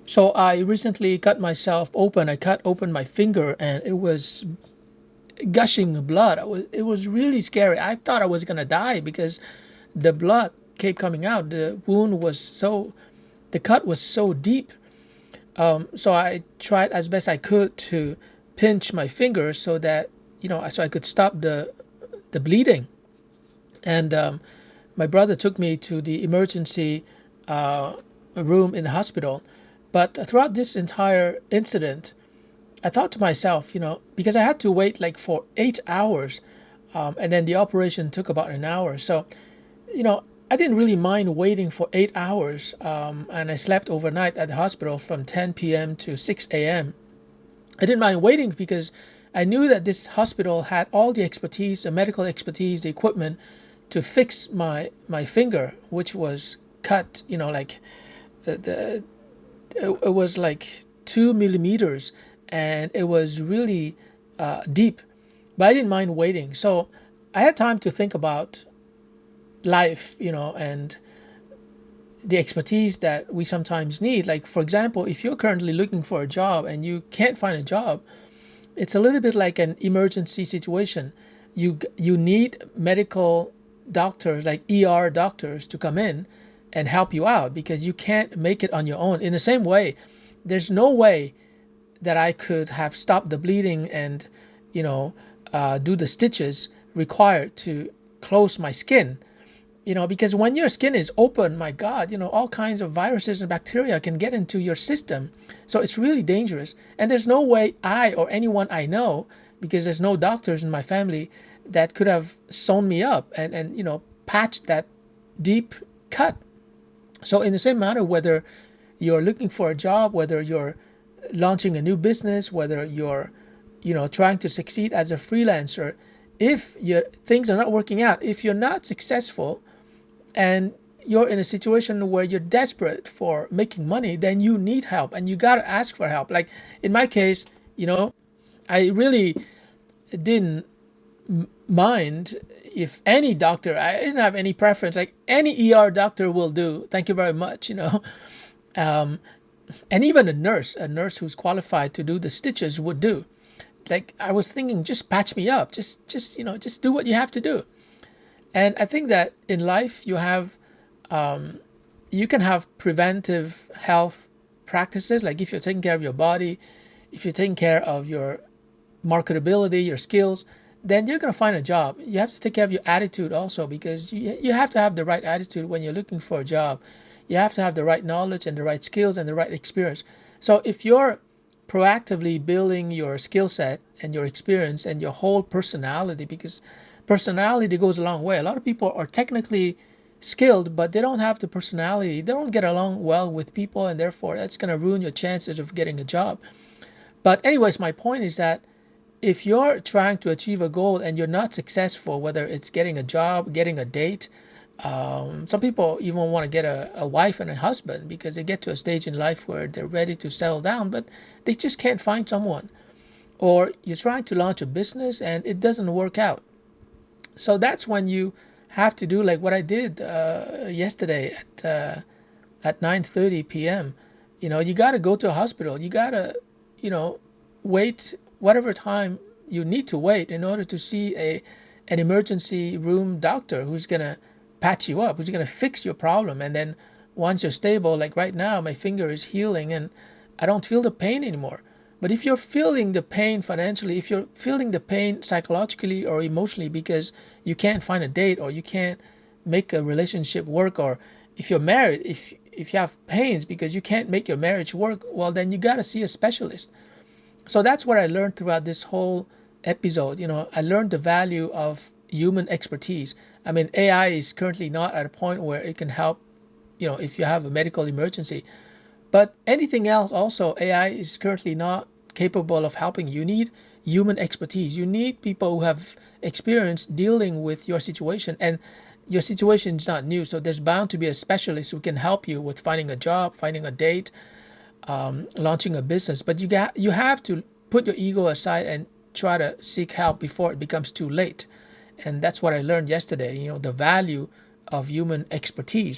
So I recently cut myself open. I cut open my finger and it was gushing blood. It was really scary. I thought I was gonna die because the blood kept coming out. The wound was so, the cut was so deep. So I tried as best I could to pinch my finger so that so I could stop the bleeding. And my brother took me to the emergency uh, room in the hospital. But throughout this entire incident, I thought to myself, because I had to wait like for 8 hours, and then the operation took about an hour. So, you know, I didn't really mind waiting for 8 hours, and I slept overnight at the hospital from 10 p.m. to 6 a.m. I didn't mind waiting because I knew that this hospital had all the expertise, the medical expertise, the equipment to fix my finger, which was cut, like the it was like 2 millimeters, and it was really deep. But I didn't mind waiting, so I had time to think about life, and the expertise that we sometimes need. Like, for example, if you're currently looking for a job and you can't find a job, it's a little bit like an emergency situation. You need medical doctors, like ER doctors, to come in and help you out because you can't make it on your own. In the same way, there's no way that I could have stopped the bleeding and you know do the stitches required to close my skin, because when your skin is open, my God, all kinds of viruses and bacteria can get into your system. So it's really dangerous. And there's no way I or anyone I know, because there's no doctors in my family, that could have sewn me up and patched that deep cut. So in the same manner, whether you're looking for a job, whether you're launching a new business, whether you're, trying to succeed as a freelancer, if your things are not working out, if you're not successful, and you're in a situation where you're desperate for making money, then you need help and you got to ask for help. Like in my case, I really didn't mind if any doctor, I didn't have any preference, like any ER doctor will do. Thank you very much, Um, and even a nurse who's qualified to do the stitches would do. Like I was thinking, just patch me up, just do what you have to do. And I think that in life you can have preventive health practices. Like if you're taking care of your body, if you're taking care of your marketability, your skills, then you're going to find a job. You have to take care of your attitude also, because you have to have the right attitude when you're looking for a job. You have to have the right knowledge and the right skills and the right experience. So if you're proactively building your skill set and your experience and your whole personality, because personality goes a long way. A lot of people are technically skilled, but they don't have the personality. They don't get along well with people, and therefore that's going to ruin your chances of getting a job. But anyways, my point is that if you're trying to achieve a goal and you're not successful, whether it's getting a job, getting a date, some people even want to get a wife and a husband because they get to a stage in life where they're ready to settle down, but they just can't find someone. Or you're trying to launch a business and it doesn't work out. So that's when you have to do like what I did yesterday at 9:30 p.m. You got to go to a hospital. You got to, you know, wait whatever time you need to wait in order to see an emergency room doctor who's going to patch you up, who's going to fix your problem. And then once you're stable, like right now, my finger is healing and I don't feel the pain anymore. But if you're feeling the pain financially, if you're feeling the pain psychologically or emotionally because you can't find a date or you can't make a relationship work, or if you're married, if you have pains because you can't make your marriage work, well then you got to see a specialist. So that's what I learned throughout this whole episode. I learned the value of human expertise. I mean, AI is currently not at a point where it can help, if you have a medical emergency. But anything else, also, AI is currently not capable of helping. You need human expertise. You need people who have experience dealing with your situation. And your situation is not new. So there's bound to be a specialist who can help you with finding a job, finding a date, launching a business. But you have to put your ego aside and try to seek help before it becomes too late. And that's what I learned yesterday, the value of human expertise.